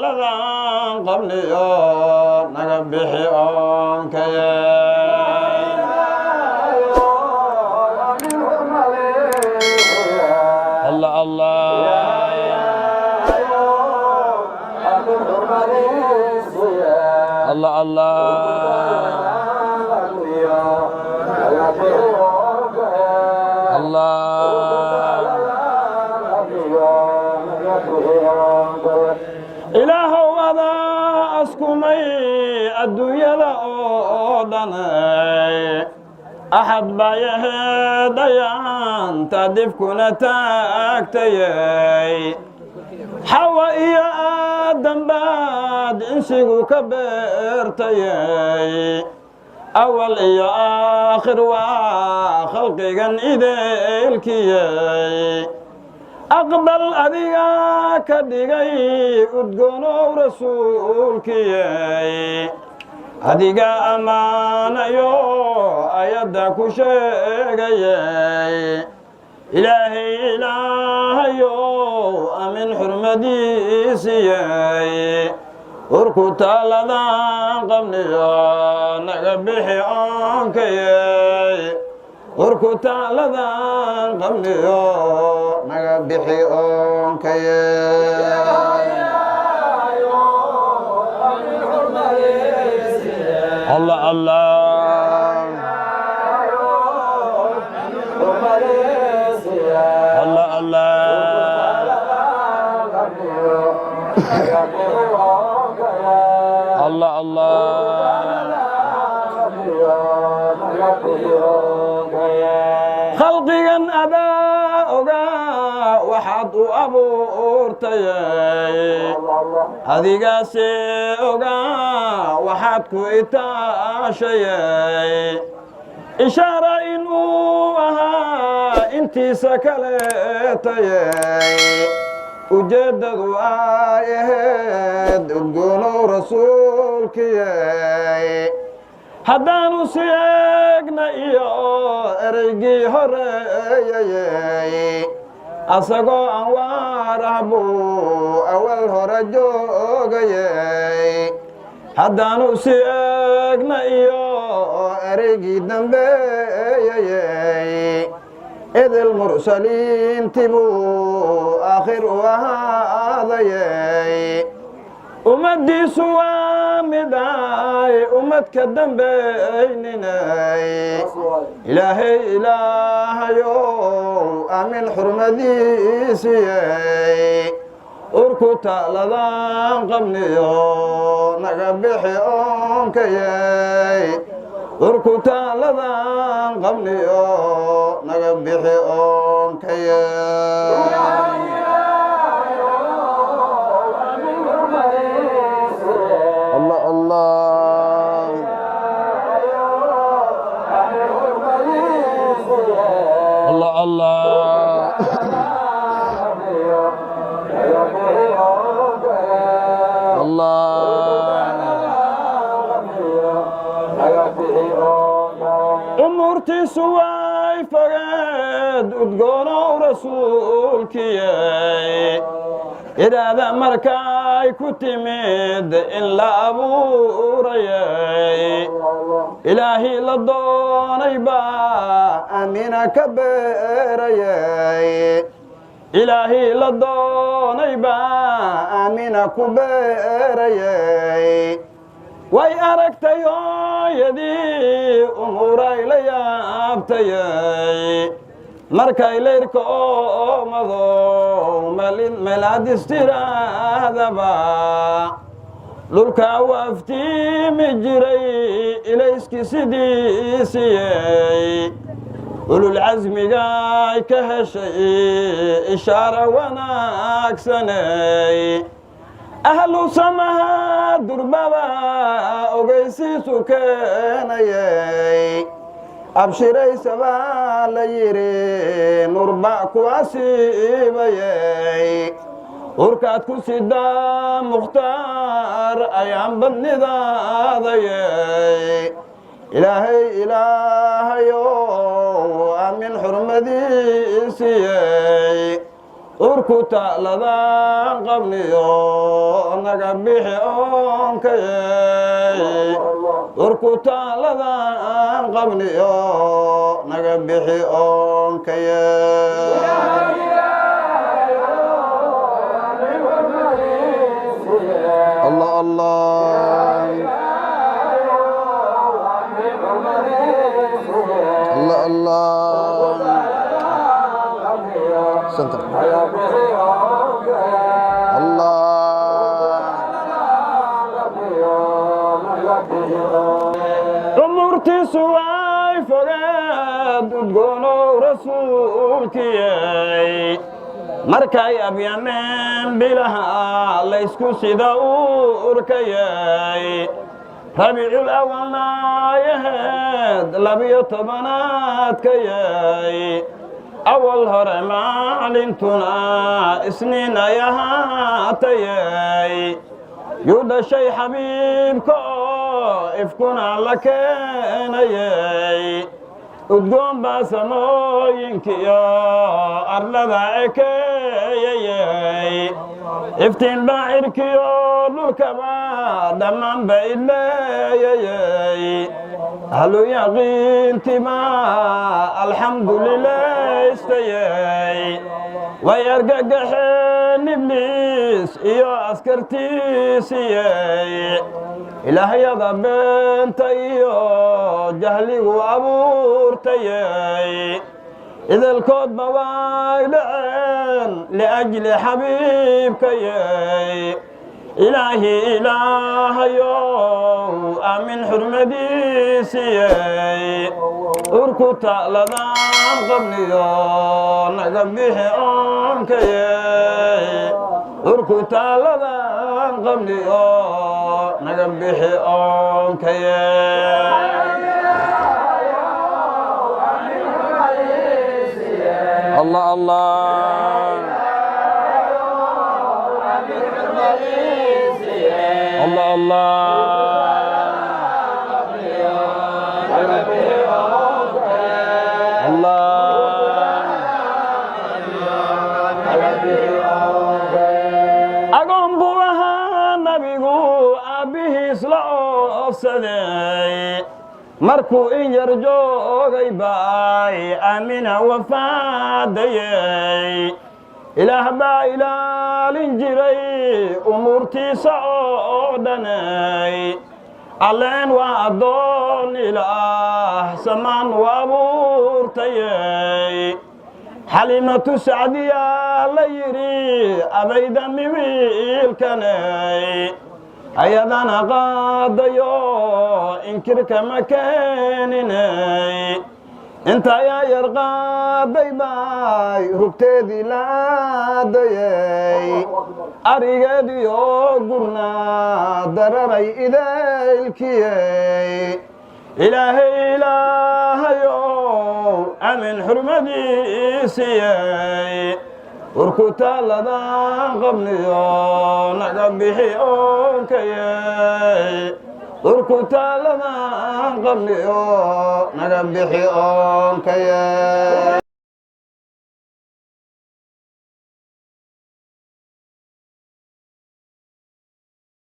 تعالى قبلي نقبحي الله الله إلهو هذا أسكمي الدنيا أودني أحد بايه ديان تدف كنا تاكتي حوا إيا آدم بعد إنسيقو كبرتي أول إيا آخر وخلقيقا إيديلكي أقبل أذيقا كديقي أدقونو رسولكي أذيقا أمانيو أيدا كشيقي إلهي أمن حرمديسي وركوتا لذا قبلي نقبحي عنكي وركوتا لذا قبلي نقبحي عنكي الله خلقيا أبا أغا وحد أبو أورتي هذيقا سي أغا وحد كويتاشي إشارة إنو أها إنتي سكاليتي وجدد وآيهد القنو رسولك هدانو سيقنا إيو إرقي هريي أساقو أنوارهبو أول هرجوغي هدانو سيقنا إيو إرقي دنبيي إذ المرسلين تبو آخر وهذا أمدي سوا مداي أمد كدم بيننا إلهي أمن حرمديسي أركوتا لذان قبلي نقبحي أنكي أركوتا لذان قبلي نقبحي أنكي أمورتي سواي فقد أدقونو رسولكي إذا ذا مركاي كتمد إلا أبو ريي إلهي لدوني با أمين كبيري إلهي لدوني با أمين كبيري way aragtayo yadii umuray la yaabtay markay leerka oomado meelaadistiraadaba dhulka waftiimi jiray ilayski sidiisiyey ulul casmiga ay ka heshay ishaara wanaagsanay ahlu samaha durbaba ogeysiisu keenayay abshiraysaba la yiri nurba kuwasiibayay urkaad ku sidaa mukhtaar ayaan badnidaadayay ilaahayow amin xurmadiisiyey urkuta ladan qabniyo naga bixi oonkayey urkuta ladan qabniyo naga bixi oonkayey الله الله الله الله سنتر الله عمرتي سواي فقاد تقولوا رسولك markay abyameen bilaha la isku sida urkayay rabiicul awalnaayaheed 12 kayay awal hore maalintuna isniin ay ahaatayay yuu dhashay xabiibka ifkuna la keenayay udgoon baa samooyinkiyo arlada ekeeyayay iftiin baa cirkiyo dhulkaba dhammaanba ileeyayay ahlu yaqiintima alxamdulilah istayay way argagaxeen ibliis iyo askartiisiyay ilaahyada beenta iyo jahligu abuurtayay idalkoodba way dhaceen liajli xabiibkayay ilaahi ilaahayow aamin xurmadiisiyay urkuta ladan qabniyo naga bixi oonkayay urkuta ladan qabniyo naga bixi oonkayay الله الله الله أقوم بوها نبيغو أبيهis la oofsaday markuu in yar joogay baay aamina wafaadayay ilaah baa ilaalin jiray umuurtiisa oo dhanay alleen waa addoon ilaah samaan u abuurtayay xalimatu sacdiyaa la yidhi abayda miwiilkanay ayadana qaadayo inkirka ma keeninay intayaa yar qaaday bay rugteedii laadayay arigeediyo gurna dararay idaylkiyey ilaahay ilaahayow aamin xurmadiisiyey urkuta ladan qabniyo naga bixi oonkayay urkuta ladan qabniyo naga bixi oonkayay